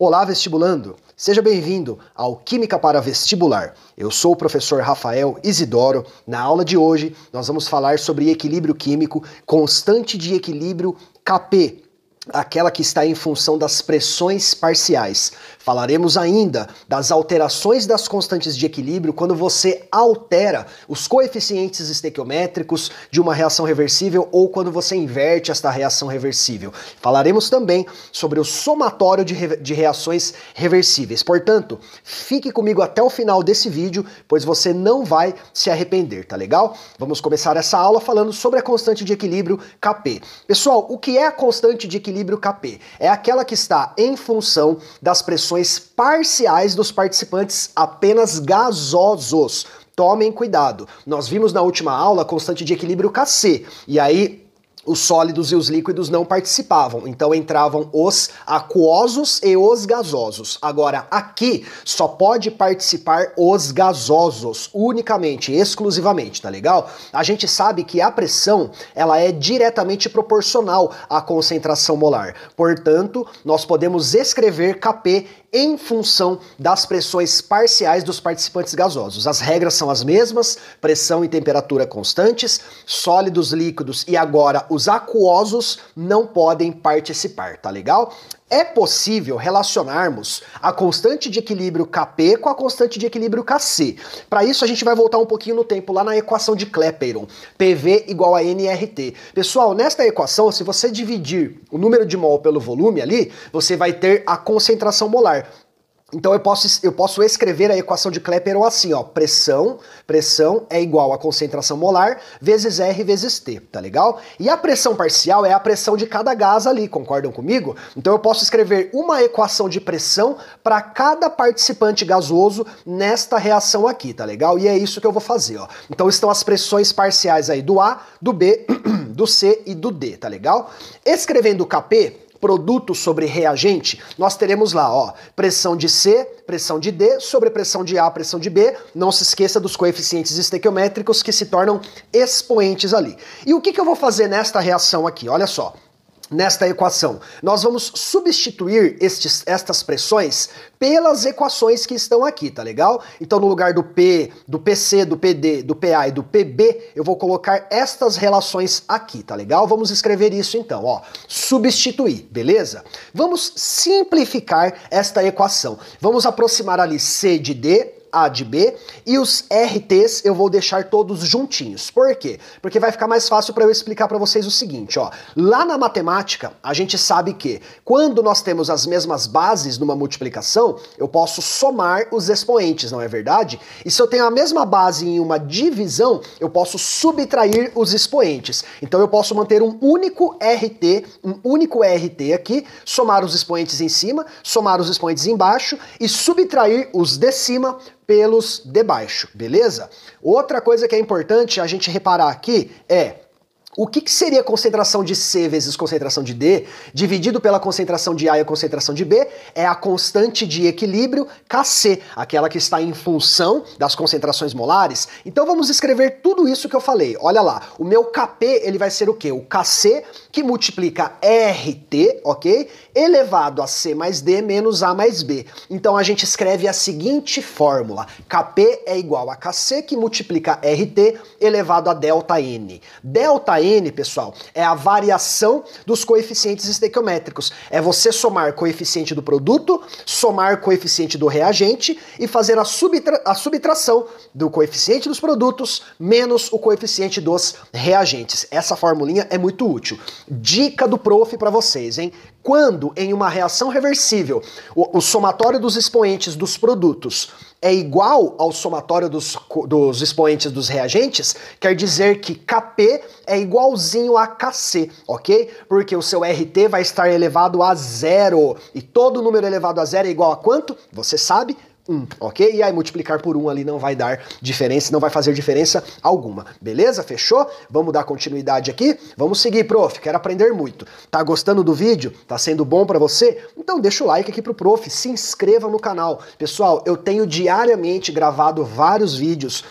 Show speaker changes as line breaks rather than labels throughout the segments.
Olá, vestibulando! Seja bem-vindo ao Química para Vestibular. Eu sou o professor Rafael Isidoro. Na aula de hoje, nós vamos falar sobre equilíbrio químico, constante de equilíbrio Kp, aquela que está em função das pressões parciais. Falaremos ainda das alterações das constantes de equilíbrio quando você altera os coeficientes estequiométricos de uma reação reversível ou quando você inverte esta reação reversível. Falaremos também sobre o somatório de reações reversíveis. Portanto, fique comigo até o final desse vídeo, pois você não vai se arrepender, tá legal? Vamos começar essa aula falando sobre a constante de equilíbrio Kp. Pessoal, o que é a constante de equilíbrio Kp? É aquela que está em função das pressões parciais dos participantes apenas gasosos. Tomem cuidado. Nós vimos na última aula a constante de equilíbrio Kc, e aí os sólidos e os líquidos não participavam, então entravam os aquosos e os gasosos. Agora, aqui só pode participar os gasosos, unicamente, exclusivamente, tá legal? A gente sabe que a pressão, ela é diretamente proporcional à concentração molar. Portanto, nós podemos escrever Kp em função das pressões parciais dos participantes gasosos. As regras são as mesmas, pressão e temperatura constantes, sólidos, líquidos e agora os aquosos não podem participar, tá legal? É possível relacionarmos a constante de equilíbrio Kp com a constante de equilíbrio Kc. Para isso a gente vai voltar um pouquinho no tempo, lá na equação de Clapeyron, PV igual a nRT. Pessoal, nesta equação, se você dividir o número de mol pelo volume ali, você vai ter a concentração molar. Então eu posso escrever a equação de Clapeyron assim, ó, pressão é igual a concentração molar vezes R vezes T, tá legal? E a pressão parcial é a pressão de cada gás ali, concordam comigo? Então eu posso escrever uma equação de pressão para cada participante gasoso nesta reação aqui, tá legal? E é isso que eu vou fazer, ó. Então estão as pressões parciais aí do A, do B, do C e do D, tá legal? Escrevendo Kp, produto sobre reagente, nós teremos lá, ó, pressão de C, pressão de D, sobre pressão de A, pressão de B. Não se esqueça dos coeficientes estequiométricos que se tornam expoentes ali. E o que eu vou fazer nesta reação aqui? Olha só. Nesta equação, nós vamos substituir estas pressões pelas equações que estão aqui, tá legal? Então no lugar do P, do PC, do PD, do PA e do PB, eu vou colocar estas relações aqui, tá legal? Vamos escrever isso então, ó, substituir, beleza? Vamos simplificar esta equação. Vamos aproximar ali C de D, A de B, e os RTs eu vou deixar todos juntinhos. Por quê? Porque vai ficar mais fácil para eu explicar para vocês o seguinte, ó. Lá na matemática, a gente sabe que quando nós temos as mesmas bases numa multiplicação, eu posso somar os expoentes, não é verdade? E se eu tenho a mesma base em uma divisão, eu posso subtrair os expoentes. Então eu posso manter um único RT aqui, somar os expoentes em cima, somar os expoentes embaixo e subtrair os de cima pelos de baixo, beleza? Outra coisa que é importante a gente reparar aqui é o que seria a concentração de C vezes concentração de D, dividido pela concentração de A e a concentração de B, é a constante de equilíbrio Kc, aquela que está em função das concentrações molares. Então vamos escrever tudo isso que eu falei. Olha lá, o meu Kp, ele vai ser o quê? O Kc que multiplica RT, ok? Elevado a C mais D menos A mais B. Então a gente escreve a seguinte fórmula. Kp é igual a Kc que multiplica RT elevado a ΔN. ΔN, pessoal, é a variação dos coeficientes estequiométricos. É você somar coeficiente do produto, somar coeficiente do reagente e fazer a subtração do coeficiente dos produtos menos o coeficiente dos reagentes. Essa formulinha é muito útil. Dica do prof para vocês, hein? Quando em uma reação reversível o somatório dos expoentes dos produtos é igual ao somatório dos expoentes dos reagentes, quer dizer que Kp é igualzinho a Kc, ok? Porque o seu RT vai estar elevado a zero. E todo número elevado a zero é igual a quanto? Você sabe? 1, ok? E aí multiplicar por 1 ali não vai dar diferença, não vai fazer diferença alguma, beleza? Fechou? Vamos dar continuidade aqui? Vamos seguir, prof, quero aprender muito. Tá gostando do vídeo? Tá sendo bom pra você? Então deixa o like aqui pro prof, se inscreva no canal. Pessoal, eu tenho diariamente gravado vários vídeos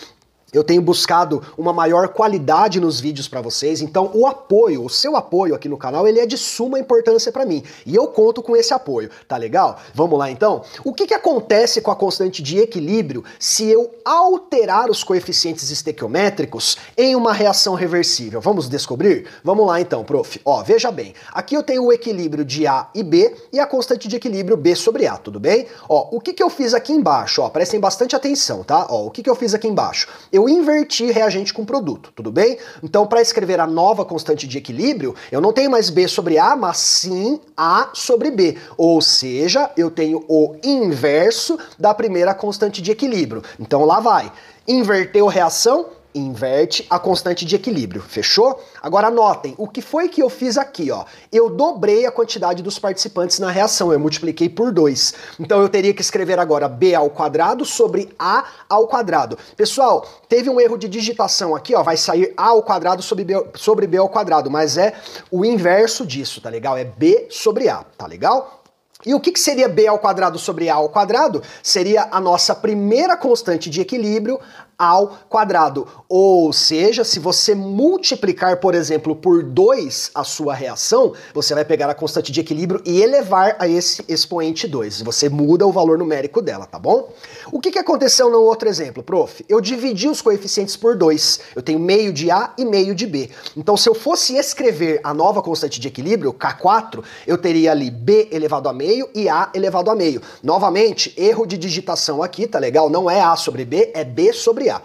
Eu tenho buscado uma maior qualidade nos vídeos para vocês, então o apoio, o seu apoio aqui no canal, ele é de suma importância para mim. E eu conto com esse apoio, tá legal? Vamos lá então? O que acontece com a constante de equilíbrio se eu alterar os coeficientes estequiométricos em uma reação reversível? Vamos descobrir? Vamos lá então, prof. Ó, veja bem, aqui eu tenho o equilíbrio de A e B e a constante de equilíbrio B sobre A, tudo bem? Ó, o que eu fiz aqui embaixo? Ó, prestem bastante atenção, tá? Ó, o que eu fiz aqui embaixo? Eu inverti reagente com produto, tudo bem? Então, para escrever a nova constante de equilíbrio, eu não tenho mais B sobre A, mas sim A sobre B. Ou seja, eu tenho o inverso da primeira constante de equilíbrio. Então, lá vai. Inverteu reação, inverte a constante de equilíbrio, fechou? Agora anotem, o que foi que eu fiz aqui, ó? Eu dobrei a quantidade dos participantes na reação, eu multipliquei por 2. Então eu teria que escrever agora B ao quadrado sobre A ao quadrado. Pessoal, teve um erro de digitação aqui, ó, vai sair A ao quadrado sobre B ao quadrado, mas é o inverso disso, tá legal? É B sobre A, tá legal? E o que seria B ao quadrado sobre A ao quadrado? Seria a nossa primeira constante de equilíbrio ao quadrado. Ou seja, se você multiplicar, por exemplo, por 2 a sua reação, você vai pegar a constante de equilíbrio e elevar a esse expoente 2. Você muda o valor numérico dela, tá bom? O que aconteceu no outro exemplo, prof? Eu dividi os coeficientes por 2. Eu tenho meio de A e meio de B. Então, se eu fosse escrever a nova constante de equilíbrio, K4, eu teria ali B elevado a meio e A elevado a meio. Novamente, erro de digitação aqui, tá legal? Não é A sobre B, é B sobre A.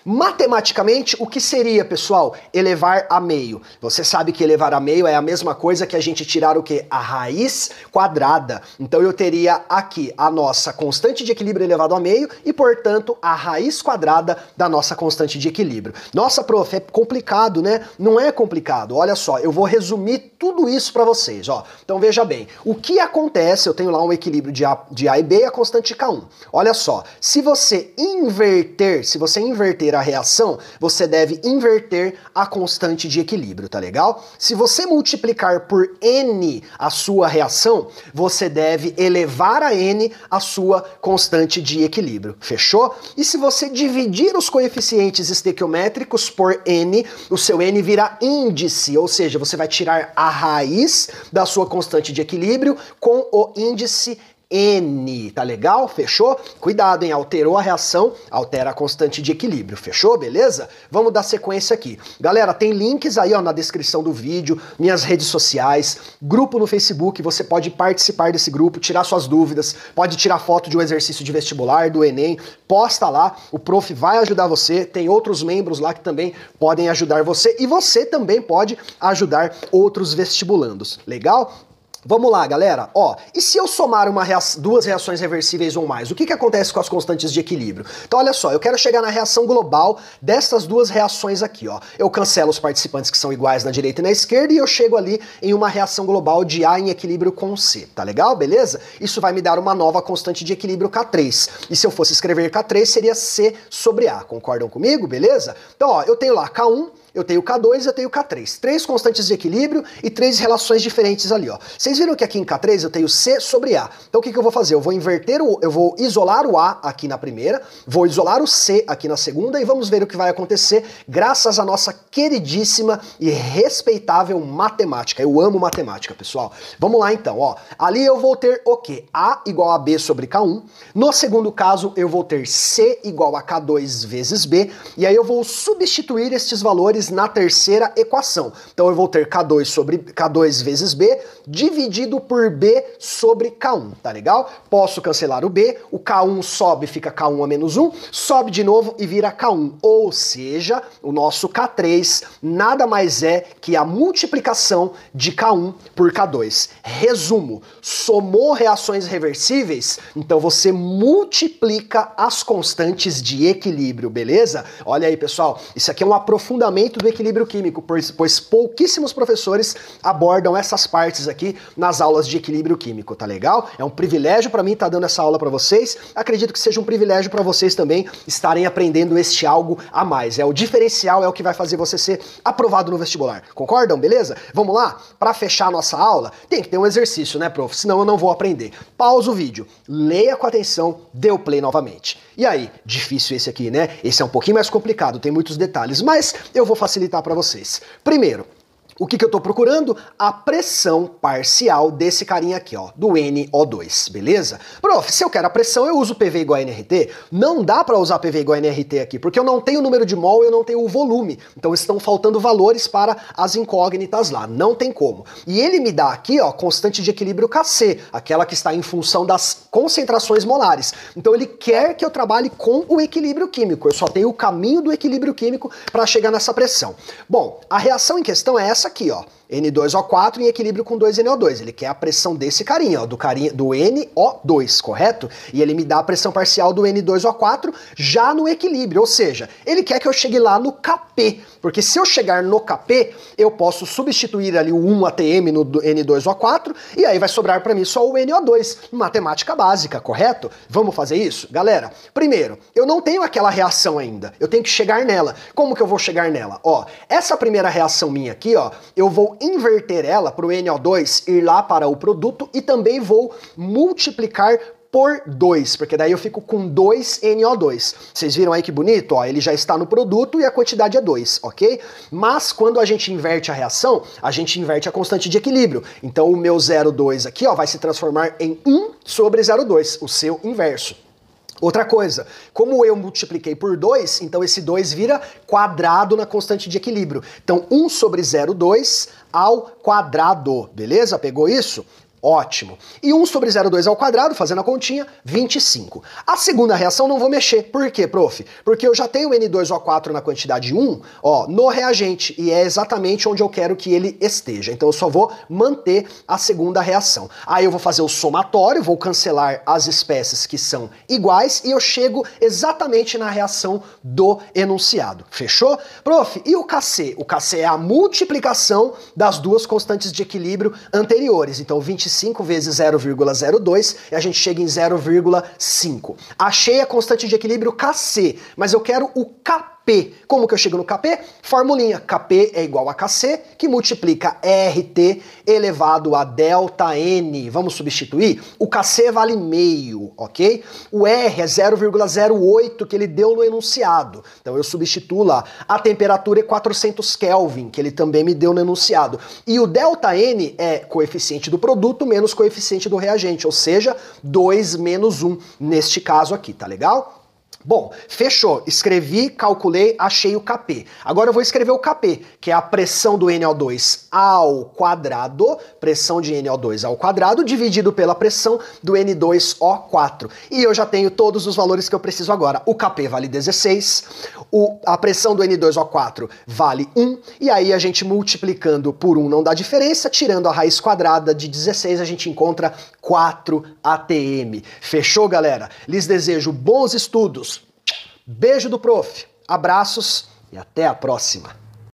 Matematicamente, o que seria, pessoal, elevar a meio? Você sabe que elevar a meio é a mesma coisa que a gente tirar o quê? A raiz quadrada. Então eu teria aqui a nossa constante de equilíbrio elevado a meio e, portanto, a raiz quadrada da nossa constante de equilíbrio. Nossa, prof, é complicado, né? Não é complicado. Olha só, eu vou resumir tudo isso para vocês, ó. Então veja bem, o que acontece, eu tenho lá um equilíbrio de A e B e a constante K1. Olha só, se você inverter a reação, você deve inverter a constante de equilíbrio, tá legal? Se você multiplicar por N a sua reação, você deve elevar a N a sua constante de equilíbrio, fechou? E se você dividir os coeficientes estequiométricos por N, o seu N vira índice, ou seja, você vai tirar a raiz da sua constante de equilíbrio com o índice N, tá legal? Fechou? Cuidado, hein? Alterou a reação, altera a constante de equilíbrio, fechou? Beleza? Vamos dar sequência aqui. Galera, tem links aí, ó, na descrição do vídeo, minhas redes sociais, grupo no Facebook, você pode participar desse grupo, tirar suas dúvidas, pode tirar foto de um exercício de vestibular, do Enem, posta lá, o prof vai ajudar você, tem outros membros lá que também podem ajudar você e você também pode ajudar outros vestibulandos, legal? Vamos lá, galera. Ó, e se eu somar duas reações reversíveis ou mais, o que acontece com as constantes de equilíbrio? Então, olha só, eu quero chegar na reação global dessas duas reações aqui, ó. Eu cancelo os participantes que são iguais na direita e na esquerda e eu chego ali em uma reação global de A em equilíbrio com C, tá legal? Beleza? Isso vai me dar uma nova constante de equilíbrio K3. E se eu fosse escrever K3, seria C sobre A. Concordam comigo? Beleza? Então, ó, eu tenho lá K1, eu tenho K2 e eu tenho K3. 3 constantes de equilíbrio e 3 relações diferentes ali, ó. Vocês viram que aqui em K3 eu tenho C sobre A. Então o que eu vou fazer? Eu vou isolar o A aqui na primeira, vou isolar o C aqui na segunda e vamos ver o que vai acontecer graças à nossa queridíssima e respeitável matemática. Eu amo matemática, pessoal. Vamos lá então, ó. Ali eu vou ter o quê? A igual a B sobre K1. No segundo caso, eu vou ter C igual a K2 vezes B. E aí eu vou substituir estes valores na terceira equação. Então eu vou ter K2 vezes B dividido por B sobre K1, tá legal? Posso cancelar o B, o K1 sobe, fica K1 a menos 1, sobe de novo e vira K1. Ou seja, o nosso K3 nada mais é que a multiplicação de K1 por K2. Resumo, somou reações reversíveis, então você multiplica as constantes de equilíbrio, beleza? Olha aí, pessoal, isso aqui é um aprofundamento fundamento do equilíbrio químico, pois pouquíssimos professores abordam essas partes aqui nas aulas de equilíbrio químico, tá legal? É um privilégio para mim estar dando essa aula para vocês, acredito que seja um privilégio para vocês também estarem aprendendo este algo a mais. É o diferencial, é o que vai fazer você ser aprovado no vestibular. Concordam? Beleza? Vamos lá? Para fechar a nossa aula, tem que ter um exercício, né, prof? Senão eu não vou aprender. Pausa o vídeo, leia com atenção, dê o play novamente. E aí, difícil esse aqui, né? Esse é um pouquinho mais complicado, tem muitos detalhes, mas eu vou facilitar para vocês. Primeiro, o que eu tô procurando? A pressão parcial desse carinha aqui, ó, do NO2, beleza? Prof, se eu quero a pressão, eu uso PV igual a NRT? Não dá para usar PV igual a NRT aqui, porque eu não tenho o número de mol, eu não tenho o volume. Então estão faltando valores para as incógnitas lá, não tem como. E ele me dá aqui, ó, constante de equilíbrio Kc, aquela que está em função das concentrações molares. Então ele quer que eu trabalhe com o equilíbrio químico. Eu só tenho o caminho do equilíbrio químico para chegar nessa pressão. Bom, a reação em questão é essa aqui, ó, N2O4 em equilíbrio com 2NO2. Ele quer a pressão desse carinha, ó, do NO2, correto? E ele me dá a pressão parcial do N2O4 já no equilíbrio, ou seja, ele quer que eu chegue lá no Kp, porque se eu chegar no Kp, eu posso substituir ali o 1 ATM no N2O4 e aí vai sobrar para mim só o NO2, matemática básica, correto? Vamos fazer isso? Galera, primeiro, eu não tenho aquela reação ainda, eu tenho que chegar nela. Como que eu vou chegar nela? Ó, essa primeira reação minha aqui, ó, eu vou inverter ela para o NO2 ir lá para o produto e também vou multiplicar por 2, porque daí eu fico com 2NO2. Vocês viram aí que bonito? Ó, ele já está no produto e a quantidade é 2, ok? Mas quando a gente inverte a reação, a gente inverte a constante de equilíbrio. Então o meu 0,2 aqui, ó, vai se transformar em 1 sobre 0,2, o seu inverso. Outra coisa, como eu multipliquei por 2, então esse 2 vira quadrado na constante de equilíbrio. Então 1 sobre 0,2 ao quadrado, beleza? Pegou isso? Ótimo. E 1 sobre 0,2 ao quadrado, fazendo a continha, 25. A segunda reação não vou mexer. Por quê, prof? Porque eu já tenho N2O4 na quantidade 1, ó, no reagente, e é exatamente onde eu quero que ele esteja. Então eu só vou manter a segunda reação. Aí eu vou fazer o somatório, vou cancelar as espécies que são iguais e eu chego exatamente na reação do enunciado. Fechou? Prof, e o Kc? O Kc é a multiplicação das duas constantes de equilíbrio anteriores. Então 25 vezes 0,02 e a gente chega em 0,5. Achei a constante de equilíbrio Kc, mas eu quero o Kp. Como que eu chego no Kp? Formulinha, Kp é igual a Kc, que multiplica RT elevado a ΔN. Vamos substituir? O Kc vale meio, ok? O R é 0,08 que ele deu no enunciado. Então eu substituo lá. A temperatura é 400 Kelvin, que ele também me deu no enunciado. E o ΔN é coeficiente do produto menos coeficiente do reagente, ou seja, 2 menos 1 neste caso aqui, tá legal? Bom, fechou. Escrevi, calculei, achei o Kp. Agora eu vou escrever o Kp, que é a pressão do NO2 ao quadrado, pressão de NO2 ao quadrado, dividido pela pressão do N2O4. E eu já tenho todos os valores que eu preciso agora. O Kp vale 16, a pressão do N2O4 vale 1, e aí a gente multiplicando por 1 não dá diferença, tirando a raiz quadrada de 16, a gente encontra 4 ATM. Fechou, galera? Lhes desejo bons estudos. Beijo do prof, abraços e até a próxima!